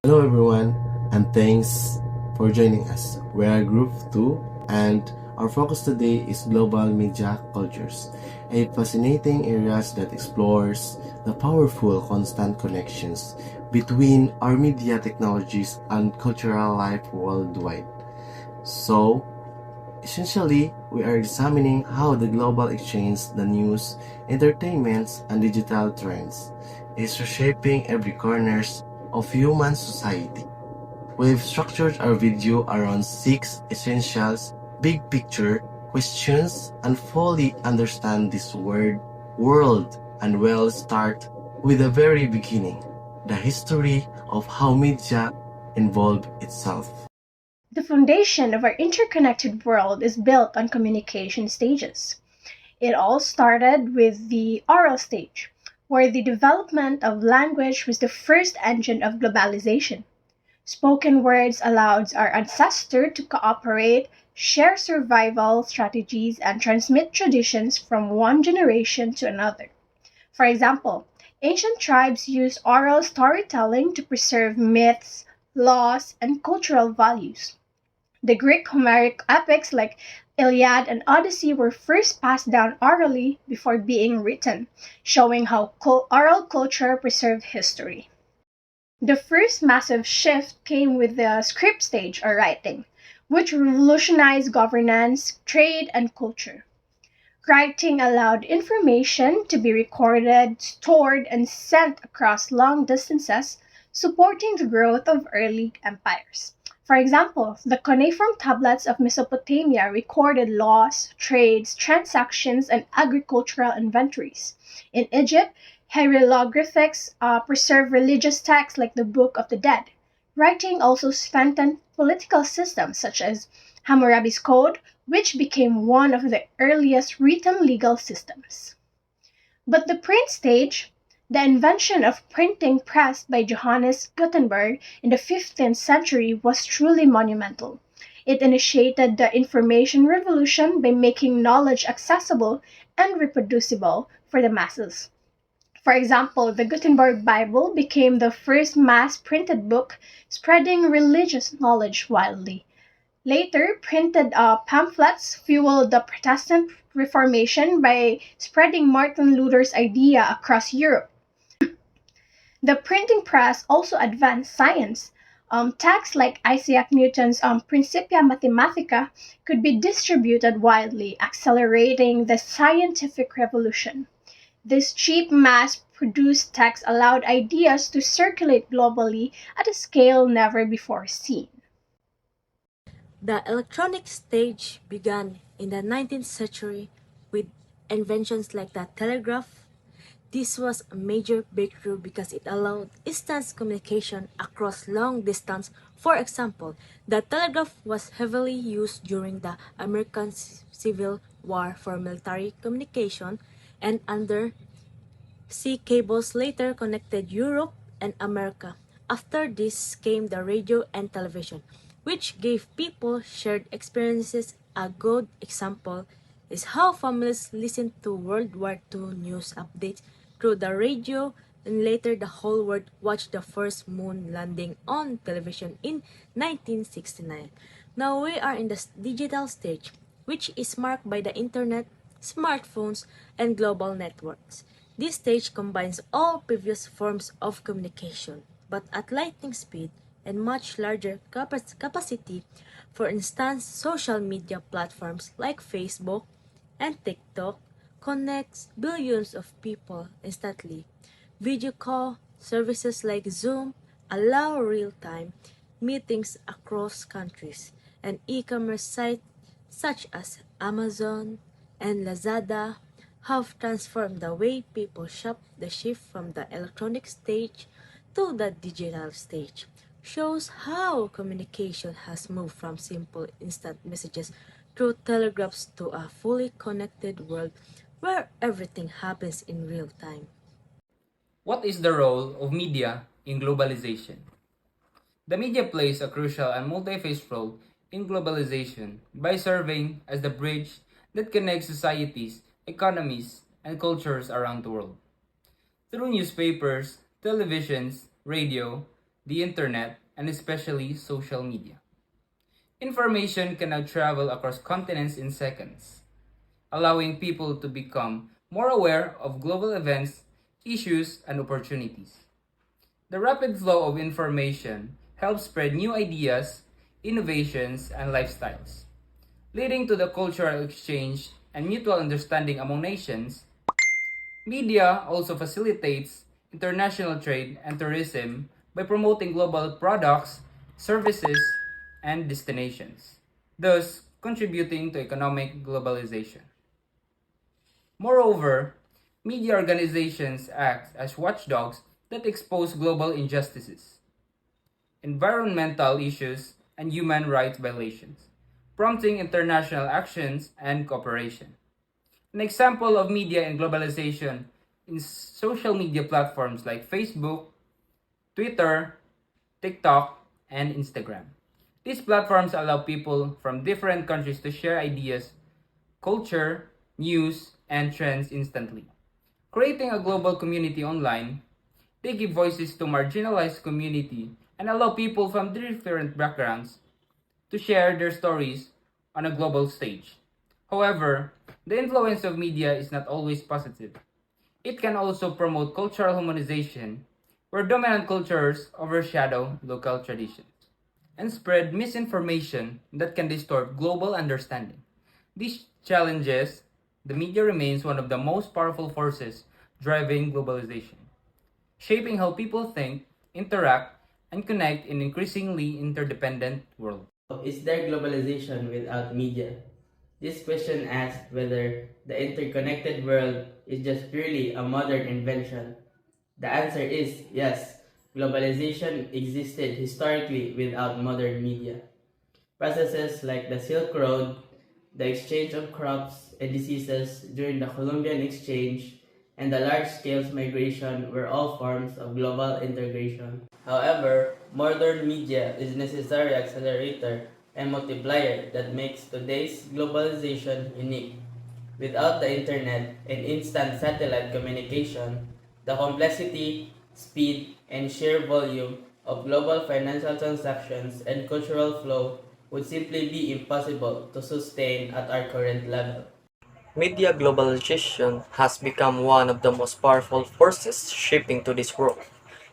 Hello everyone, and thanks for joining us. We are Group 2, and our focus today is global media cultures, a fascinating area that explores the powerful constant connections between our media technologies and cultural life worldwide. So, essentially, we are examining how the global exchange, the news, entertainments, and digital trends is reshaping every corners of human society. We've structured our video around 6 essentials, big picture questions, and fully understand this world, and we'll start with the very beginning, the history of how media evolved itself. The foundation of our interconnected world is built on communication stages. It all started with the oral stage, where the development of language was the first engine of globalization. Spoken words allowed our ancestors to cooperate, share survival strategies, and transmit traditions from one generation to another. For example, ancient tribes used oral storytelling to preserve myths, laws, and cultural values. The Greek Homeric epics like Iliad and Odyssey were first passed down orally before being written, showing how oral culture preserved history. The first massive shift came with the script stage or writing, which revolutionized governance, trade, and culture. Writing allowed information to be recorded, stored, and sent across long distances, supporting the growth of early empires. For example, the cuneiform tablets of Mesopotamia recorded laws, trades, transactions, and agricultural inventories. In Egypt, hieroglyphics preserve religious texts like the Book of the Dead. Writing also strengthened political systems such as Hammurabi's Code, which became one of the earliest written legal systems. But the print stage, the invention of printing press by Johannes Gutenberg in the 15th century, was truly monumental. It initiated the information revolution by making knowledge accessible and reproducible for the masses. For example, the Gutenberg Bible became the first mass printed book, spreading religious knowledge widely. Later, printed pamphlets fueled the Protestant Reformation by spreading Martin Luther's idea across Europe. The printing press also advanced science. Texts like Isaac Newton's Principia Mathematica could be distributed widely, accelerating the scientific revolution. This cheap mass produced text allowed ideas to circulate globally at a scale never before seen. The electronic stage began in the 19th century with inventions like the telegraph. This was a major breakthrough because it allowed instant communication across long distance. For example, the telegraph was heavily used during the American Civil War for military communication, and undersea cables later connected Europe and America. After this came the radio and television, which gave people shared experiences. A good example is how families listened to World War II news updates through the radio, and later the whole world watched the first moon landing on television in 1969. Now we are in the digital stage, which is marked by the internet, smartphones, and global networks. This stage combines all previous forms of communication, but at lightning speed and much larger capacity. For instance, social media platforms like Facebook and TikTok connects billions of people instantly. Video call services like Zoom allow real-time meetings across countries, and e-commerce sites such as Amazon and Lazada have transformed the way people shop. The shift from the electronic stage to the digital stage shows how communication has moved from simple instant messages through telegraphs to a fully connected world where everything happens in real time. What is the role of media in globalization? The media plays a crucial and multi-phase role in globalization by serving as the bridge that connects societies, economies, and cultures around the world. Through newspapers, televisions, radio, the internet, and especially social media. Information can now travel across continents in seconds, allowing people to become more aware of global events, issues, and opportunities. The rapid flow of information helps spread new ideas, innovations, and lifestyles, leading to the cultural exchange and mutual understanding among nations. Media also facilitates international trade and tourism by promoting global products, services, and destinations, thus contributing to economic globalization. Moreover, media organizations act as watchdogs that expose global injustices, environmental issues, and human rights violations, prompting international actions and cooperation. An example of media and globalization in social media platforms like Facebook, Twitter, TikTok, and Instagram. These platforms allow people from different countries to share ideas, culture, news, and trends instantly. Creating a global community online, they give voices to marginalized community and allow people from different backgrounds to share their stories on a global stage. However, the influence of media is not always positive. It can also promote cultural harmonization, where dominant cultures overshadow local traditions, and spread misinformation that can distort global understanding. These challenges, the media remains one of the most powerful forces driving globalization, shaping how people think, interact, and connect in an increasingly interdependent world. Is there globalization without media? This question asks whether the interconnected world is just purely a modern invention. The answer is yes. Globalization existed historically without modern media. Processes like the Silk Road, the exchange of crops and diseases during the Columbian Exchange, and the large-scale migration were all forms of global integration. However, modern media is a necessary accelerator and multiplier that makes today's globalization unique. Without the internet and instant satellite communication, the complexity, speed, and sheer volume of global financial transactions and cultural flow would simply be impossible to sustain at our current level. Media globalization has become one of the most powerful forces shaping to this world.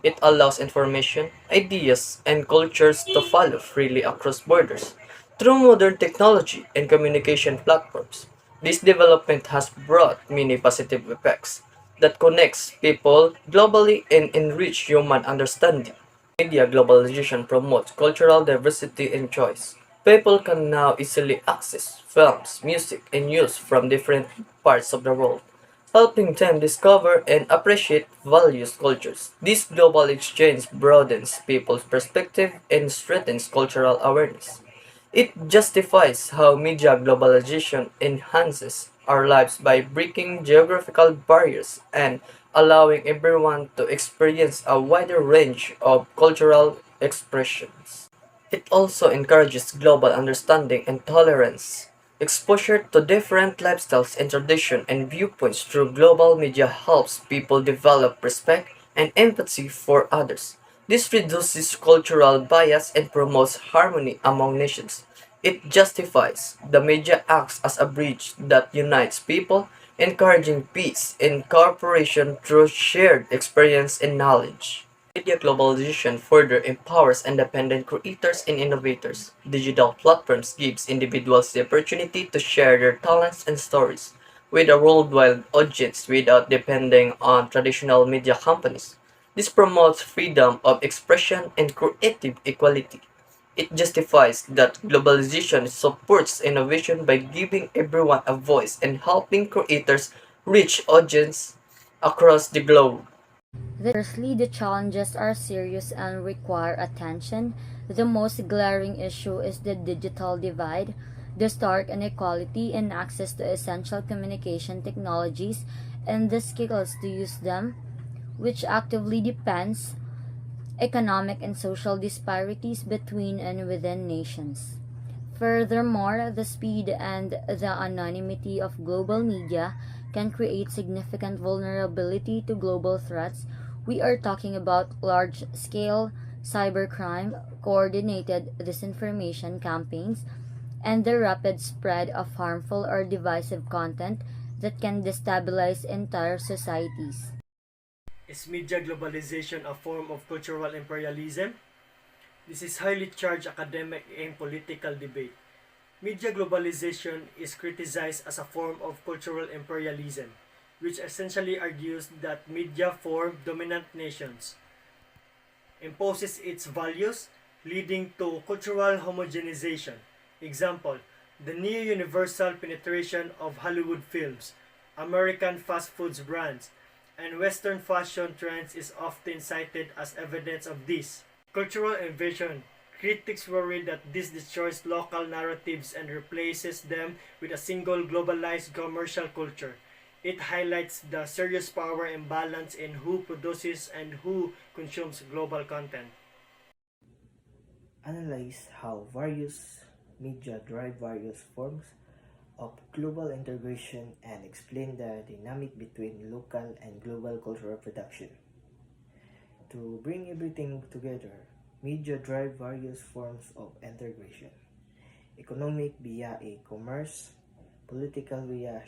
It allows information, ideas, and cultures to follow freely across borders through modern technology and communication platforms. This development has brought many positive effects that connects people globally and enrich human understanding. Media globalization promotes cultural diversity and choice. People can now easily access films, music, and news from different parts of the world, helping them discover and appreciate various cultures. This global exchange broadens people's perspective and strengthens cultural awareness. It justifies how media globalization enhances our lives by breaking geographical barriers and allowing everyone to experience a wider range of cultural expressions. It also encourages global understanding and tolerance. Exposure to different lifestyles and traditions and viewpoints through global media helps people develop respect and empathy for others. This reduces cultural bias and promotes harmony among nations. It justifies the media acts as a bridge that unites people, encouraging peace and cooperation through shared experience and knowledge. Media globalization further empowers independent creators and innovators. Digital platforms gives individuals the opportunity to share their talents and stories with a worldwide audience without depending on traditional media companies. This promotes freedom of expression and creative equality. It justifies that globalization supports innovation by giving everyone a voice and helping creators reach audience across the globe. Firstly, the challenges are serious and require attention. The most glaring issue is the digital divide, the stark inequality in access to essential communication technologies and the skills to use them, which actively depends economic and social disparities between and within nations. Furthermore, the speed and the anonymity of global media can create significant vulnerability to global threats. We are talking about large scale cybercrime, coordinated disinformation campaigns, and the rapid spread of harmful or divisive content that can destabilize entire societies. Is media globalization a form of cultural imperialism? This is highly charged academic and political debate. Media globalization is criticized as a form of cultural imperialism, which essentially argues that media form dominant nations, imposes its values, leading to cultural homogenization. Example, the near universal penetration of Hollywood films, American fast foods brands, and Western fashion trends is often cited as evidence of this. Cultural invasion. Critics worry that this destroys local narratives and replaces them with a single globalized commercial culture. It highlights the serious power imbalance in who produces and who consumes global content. Analyze how various media drive various forms of global integration and explain the dynamic between local and global cultural production. To bring everything together, media drive various forms of integration. Economic via e-commerce, political via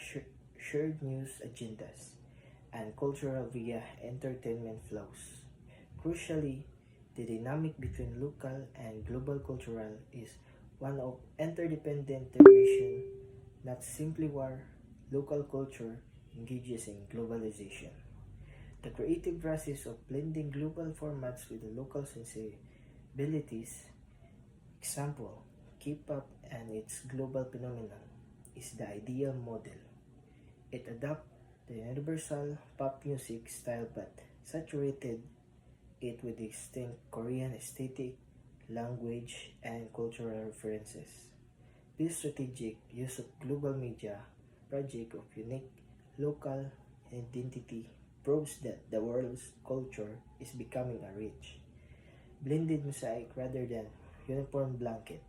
shared news agendas, and cultural via entertainment flows. Crucially, the dynamic between local and global cultural is one of interdependent integration, not simply where local culture engages in globalization. The creative process of blending global formats with the local sensibilities, example, K-pop and its global phenomenon, is the ideal model. It adopts the universal pop music style but saturated it with distinct Korean aesthetic, language, and cultural references. This strategic use of global media project of unique local identity proves that the world's culture is becoming a rich, blended mosaic rather than uniform blanket.